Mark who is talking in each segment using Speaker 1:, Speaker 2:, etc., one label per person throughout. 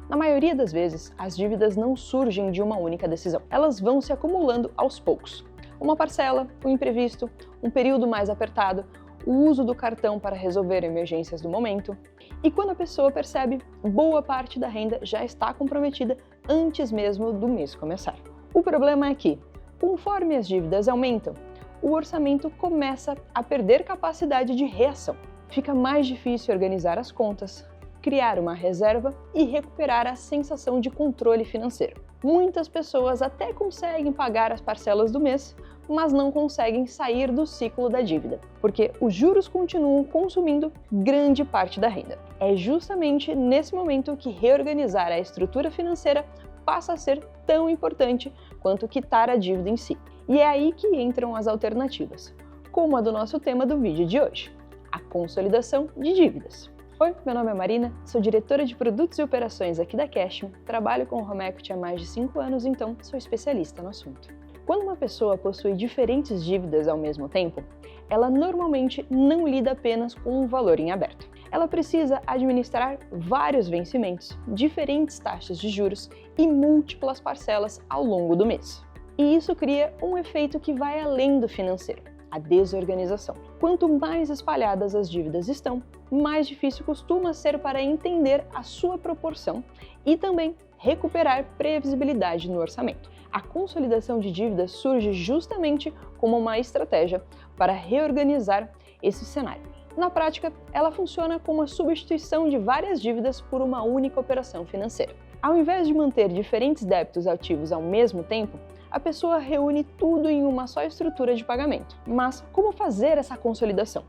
Speaker 1: Na maioria das vezes, as dívidas não surgem de uma única decisão. Elas vão se acumulando aos poucos. Uma parcela, um imprevisto, um período mais apertado, o uso do cartão para resolver emergências do momento. E quando a pessoa percebe, boa parte da renda já está comprometida antes mesmo do mês começar. O problema é que, conforme as dívidas aumentam, o orçamento começa a perder capacidade de reação. Fica mais difícil organizar as contas, criar uma reserva e recuperar a sensação de controle financeiro. Muitas pessoas até conseguem pagar as parcelas do mês, mas não conseguem sair do ciclo da dívida, porque os juros continuam consumindo grande parte da renda. É justamente nesse momento que reorganizar a estrutura financeira passa a ser tão importante quanto quitar a dívida em si. E é aí que entram as alternativas, como a do nosso tema do vídeo de hoje, a consolidação de dívidas. Oi, meu nome é Marina, sou diretora de produtos e operações aqui da Cashme, trabalho com home equity há mais de 5 anos, então sou especialista no assunto. Quando uma pessoa possui diferentes dívidas ao mesmo tempo, ela normalmente não lida apenas com um valor em aberto. Ela precisa administrar vários vencimentos, diferentes taxas de juros e múltiplas parcelas ao longo do mês. E isso cria um efeito que vai além do financeiro, a desorganização. Quanto mais espalhadas as dívidas estão, mais difícil costuma ser para entender a sua proporção e também recuperar previsibilidade no orçamento. A consolidação de dívidas surge justamente como uma estratégia para reorganizar esse cenário. Na prática, ela funciona como a substituição de várias dívidas por uma única operação financeira. Ao invés de manter diferentes débitos ativos ao mesmo tempo, a pessoa reúne tudo em uma só estrutura de pagamento. Mas como fazer essa consolidação?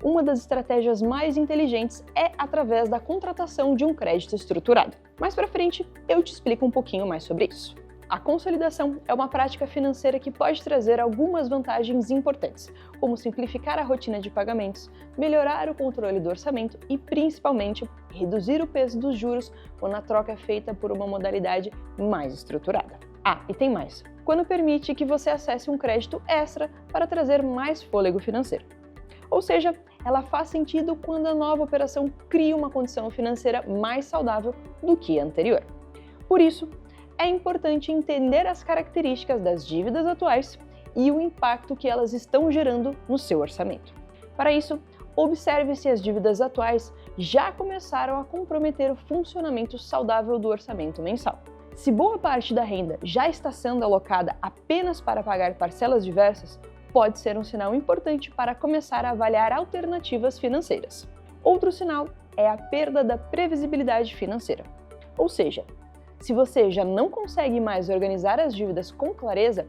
Speaker 1: Uma das estratégias mais inteligentes é através da contratação de um crédito estruturado. Mais para frente, eu te explico um pouquinho mais sobre isso. A consolidação é uma prática financeira que pode trazer algumas vantagens importantes, como simplificar a rotina de pagamentos, melhorar o controle do orçamento e, principalmente, reduzir o peso dos juros quando a troca é feita por uma modalidade mais estruturada. Ah, e tem mais. Quando permite que você acesse um crédito extra para trazer mais fôlego financeiro. Ou seja, ela faz sentido quando a nova operação cria uma condição financeira mais saudável do que a anterior. Por isso, é importante entender as características das dívidas atuais e o impacto que elas estão gerando no seu orçamento. Para isso, observe se as dívidas atuais já começaram a comprometer o funcionamento saudável do orçamento mensal. Se boa parte da renda já está sendo alocada apenas para pagar parcelas diversas, pode ser um sinal importante para começar a avaliar alternativas financeiras. Outro sinal é a perda da previsibilidade financeira. Ou seja, se você já não consegue mais organizar as dívidas com clareza,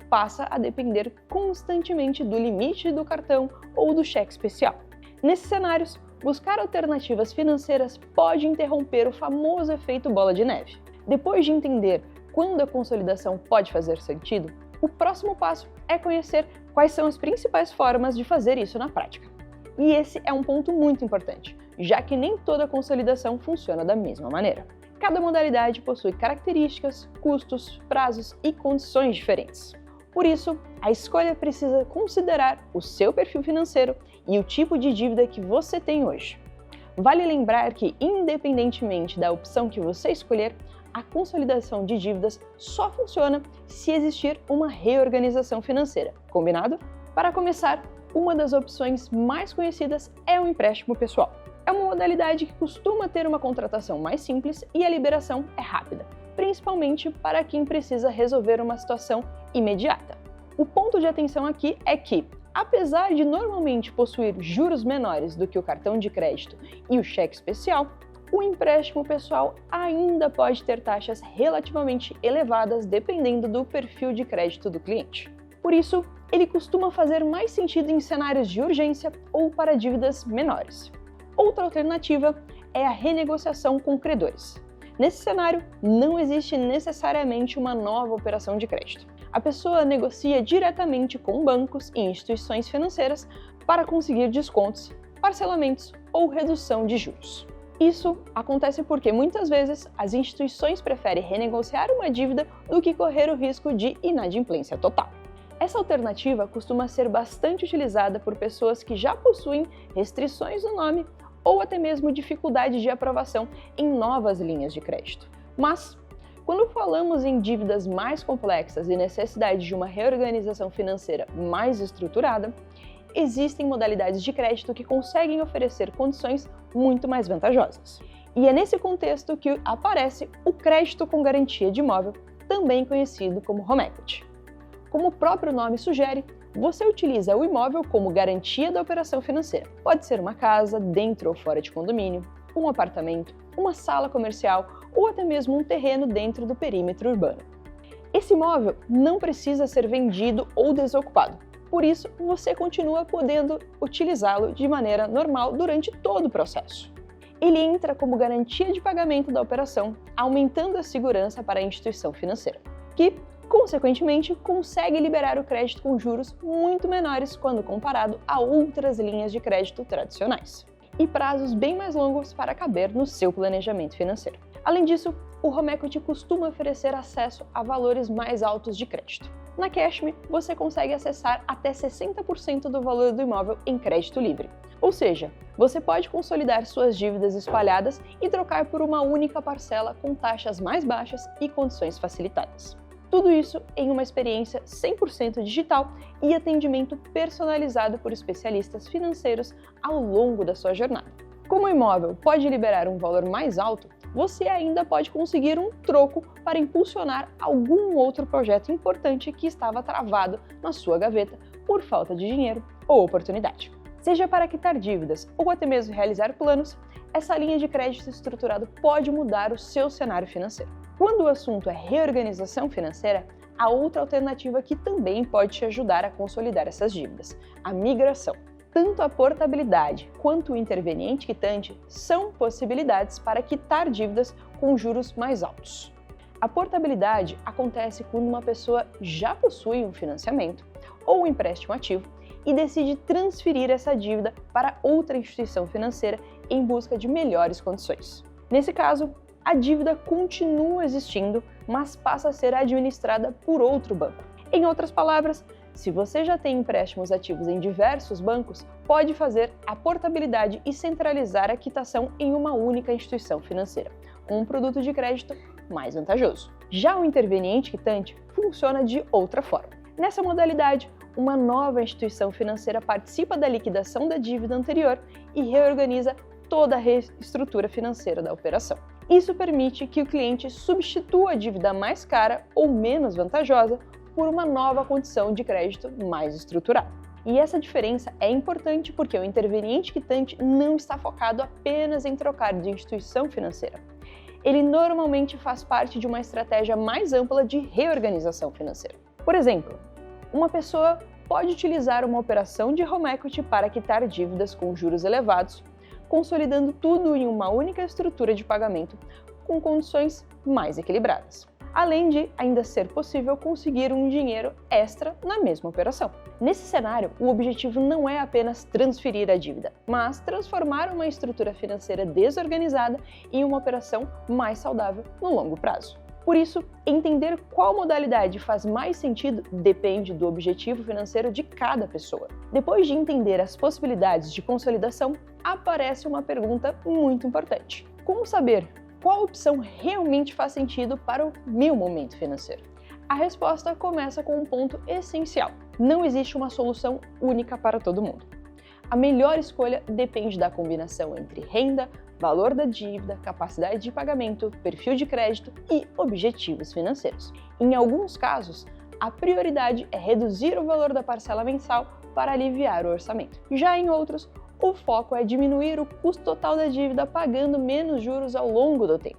Speaker 1: passa a depender constantemente do limite do cartão ou do cheque especial. Nesses cenários, buscar alternativas financeiras pode interromper o famoso efeito bola de neve. Depois de entender quando a consolidação pode fazer sentido, o próximo passo é conhecer quais são as principais formas de fazer isso na prática. E esse é um ponto muito importante, já que nem toda consolidação funciona da mesma maneira. Cada modalidade possui características, custos, prazos e condições diferentes. Por isso, a escolha precisa considerar o seu perfil financeiro e o tipo de dívida que você tem hoje. Vale lembrar que, independentemente da opção que você escolher, a consolidação de dívidas só funciona se existir uma reorganização financeira. Combinado? Para começar, uma das opções mais conhecidas é o empréstimo pessoal. É uma modalidade que costuma ter uma contratação mais simples e a liberação é rápida, principalmente para quem precisa resolver uma situação imediata. O ponto de atenção aqui é que, apesar de normalmente possuir juros menores do que o cartão de crédito e o cheque especial, o empréstimo pessoal ainda pode ter taxas relativamente elevadas dependendo do perfil de crédito do cliente. Por isso, ele costuma fazer mais sentido em cenários de urgência ou para dívidas menores. Outra alternativa é a renegociação com credores. Nesse cenário, não existe necessariamente uma nova operação de crédito. A pessoa negocia diretamente com bancos e instituições financeiras para conseguir descontos, parcelamentos ou redução de juros. Isso acontece porque muitas vezes as instituições preferem renegociar uma dívida do que correr o risco de inadimplência total. Essa alternativa costuma ser bastante utilizada por pessoas que já possuem restrições no nome ou até mesmo dificuldade de aprovação em novas linhas de crédito. Mas, quando falamos em dívidas mais complexas e necessidade de uma reorganização financeira mais estruturada, existem modalidades de crédito que conseguem oferecer condições muito mais vantajosas. E é nesse contexto que aparece o crédito com garantia de imóvel, também conhecido como home equity. Como o próprio nome sugere, você utiliza o imóvel como garantia da operação financeira. Pode ser uma casa, dentro ou fora de condomínio, um apartamento, uma sala comercial ou até mesmo um terreno dentro do perímetro urbano. Esse imóvel não precisa ser vendido ou desocupado, por isso você continua podendo utilizá-lo de maneira normal durante todo o processo. Ele entra como garantia de pagamento da operação, aumentando a segurança para a instituição financeira, que, consequentemente, consegue liberar o crédito com juros muito menores quando comparado a outras linhas de crédito tradicionais, e prazos bem mais longos para caber no seu planejamento financeiro. Além disso, o home equity costuma oferecer acesso a valores mais altos de crédito. Na Cashme, você consegue acessar até 60% do valor do imóvel em crédito livre. Ou seja, você pode consolidar suas dívidas espalhadas e trocar por uma única parcela com taxas mais baixas e condições facilitadas. Tudo isso em uma experiência 100% digital e atendimento personalizado por especialistas financeiros ao longo da sua jornada. Como o imóvel pode liberar um valor mais alto, você ainda pode conseguir um troco para impulsionar algum outro projeto importante que estava travado na sua gaveta por falta de dinheiro ou oportunidade. Seja para quitar dívidas ou até mesmo realizar planos, essa linha de crédito estruturado pode mudar o seu cenário financeiro. Quando o assunto é reorganização financeira, há outra alternativa que também pode te ajudar a consolidar essas dívidas: a migração. Tanto a portabilidade quanto o interveniente quitante são possibilidades para quitar dívidas com juros mais altos. A portabilidade acontece quando uma pessoa já possui um financiamento ou um empréstimo ativo e decide transferir essa dívida para outra instituição financeira em busca de melhores condições. Nesse caso, a dívida continua existindo, mas passa a ser administrada por outro banco. Em outras palavras, se você já tem empréstimos ativos em diversos bancos, pode fazer a portabilidade e centralizar a quitação em uma única instituição financeira, com um produto de crédito mais vantajoso. Já o interveniente quitante funciona de outra forma. Nessa modalidade, uma nova instituição financeira participa da liquidação da dívida anterior e reorganiza toda a reestrutura financeira da operação. Isso permite que o cliente substitua a dívida mais cara ou menos vantajosa por uma nova condição de crédito mais estruturada. E essa diferença é importante porque o interveniente quitante não está focado apenas em trocar de instituição financeira. Ele normalmente faz parte de uma estratégia mais ampla de reorganização financeira. Por exemplo, uma pessoa pode utilizar uma operação de home equity para quitar dívidas com juros elevados, consolidando tudo em uma única estrutura de pagamento com condições mais equilibradas, além de ainda ser possível conseguir um dinheiro extra na mesma operação. Nesse cenário, o objetivo não é apenas transferir a dívida, mas transformar uma estrutura financeira desorganizada em uma operação mais saudável no longo prazo. Por isso, entender qual modalidade faz mais sentido depende do objetivo financeiro de cada pessoa. Depois de entender as possibilidades de consolidação, aparece uma pergunta muito importante: como saber qual opção realmente faz sentido para o meu momento financeiro? A resposta começa com um ponto essencial: não existe uma solução única para todo mundo. A melhor escolha depende da combinação entre renda, valor da dívida, capacidade de pagamento, perfil de crédito e objetivos financeiros. Em alguns casos, a prioridade é reduzir o valor da parcela mensal para aliviar o orçamento. Já em outros, o foco é diminuir o custo total da dívida pagando menos juros ao longo do tempo.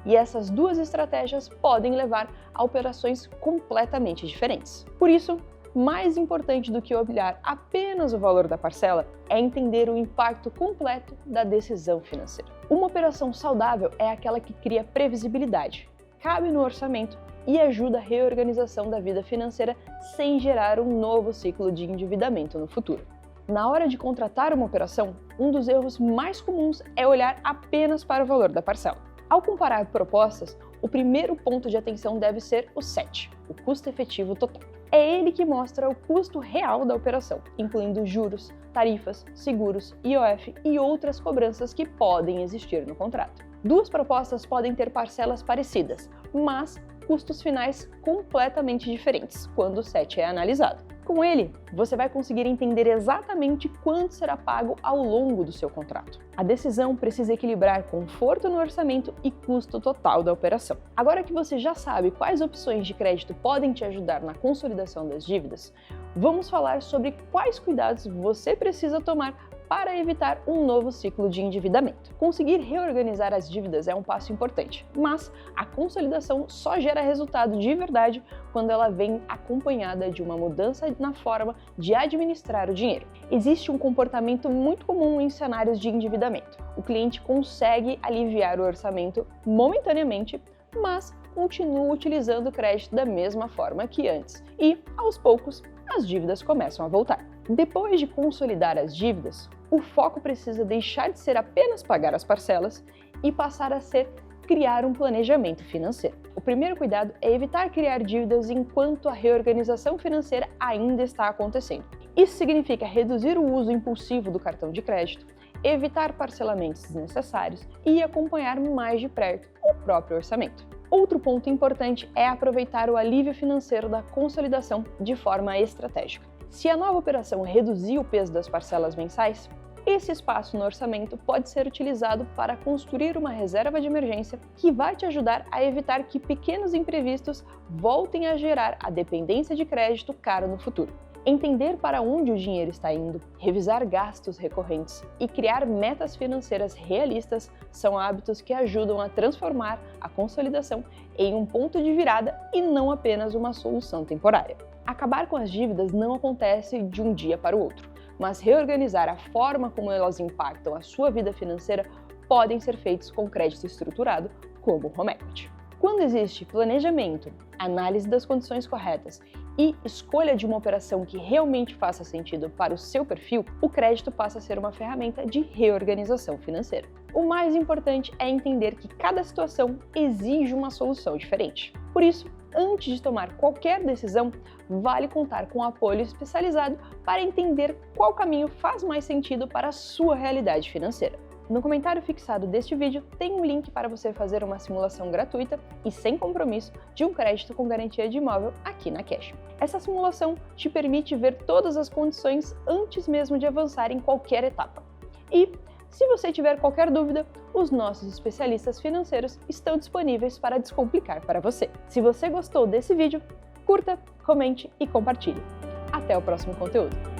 Speaker 1: E essas duas estratégias podem levar a operações completamente diferentes. Por isso, mais importante do que olhar apenas o valor da parcela é entender o impacto completo da decisão financeira. Uma operação saudável é aquela que cria previsibilidade, cabe no orçamento e ajuda a reorganização da vida financeira sem gerar um novo ciclo de endividamento no futuro. Na hora de contratar uma operação, um dos erros mais comuns é olhar apenas para o valor da parcela. Ao comparar propostas, o primeiro ponto de atenção deve ser o CET, o custo efetivo total. É ele que mostra o custo real da operação, incluindo juros, tarifas, seguros, IOF e outras cobranças que podem existir no contrato. Duas propostas podem ter parcelas parecidas, mas custos finais completamente diferentes quando o SET é analisado. Com ele, você vai conseguir entender exatamente quanto será pago ao longo do seu contrato. A decisão precisa equilibrar conforto no orçamento e custo total da operação. Agora que você já sabe quais opções de crédito podem te ajudar na consolidação das dívidas, vamos falar sobre quais cuidados você precisa tomar para evitar um novo ciclo de endividamento. Conseguir reorganizar as dívidas é um passo importante, mas a consolidação só gera resultado de verdade quando ela vem acompanhada de uma mudança na forma de administrar o dinheiro. Existe um comportamento muito comum em cenários de endividamento. O cliente consegue aliviar o orçamento momentaneamente, mas continua utilizando o crédito da mesma forma que antes e, aos poucos, as dívidas começam a voltar. Depois de consolidar as dívidas, o foco precisa deixar de ser apenas pagar as parcelas e passar a ser criar um planejamento financeiro. O primeiro cuidado é evitar criar dívidas enquanto a reorganização financeira ainda está acontecendo. Isso significa reduzir o uso impulsivo do cartão de crédito, evitar parcelamentos desnecessários e acompanhar mais de perto o próprio orçamento. Outro ponto importante é aproveitar o alívio financeiro da consolidação de forma estratégica. Se a nova operação reduzir o peso das parcelas mensais, esse espaço no orçamento pode ser utilizado para construir uma reserva de emergência que vai te ajudar a evitar que pequenos imprevistos voltem a gerar a dependência de crédito caro no futuro. Entender para onde o dinheiro está indo, revisar gastos recorrentes e criar metas financeiras realistas são hábitos que ajudam a transformar a consolidação em um ponto de virada e não apenas uma solução temporária. Acabar com as dívidas não acontece de um dia para o outro, mas reorganizar a forma como elas impactam a sua vida financeira podem ser feitos com crédito estruturado, como o Home Equity. Quando existe planejamento, análise das condições corretas e escolha de uma operação que realmente faça sentido para o seu perfil, o crédito passa a ser uma ferramenta de reorganização financeira. O mais importante é entender que cada situação exige uma solução diferente. Por isso, antes de tomar qualquer decisão, vale contar com apoio especializado para entender qual caminho faz mais sentido para a sua realidade financeira. No comentário fixado deste vídeo tem um link para você fazer uma simulação gratuita e sem compromisso de um crédito com garantia de imóvel aqui na Cash. Essa simulação te permite ver todas as condições antes mesmo de avançar em qualquer etapa. E, se você tiver qualquer dúvida, os nossos especialistas financeiros estão disponíveis para descomplicar para você. Se você gostou desse vídeo, curta, comente e compartilhe. Até o próximo conteúdo!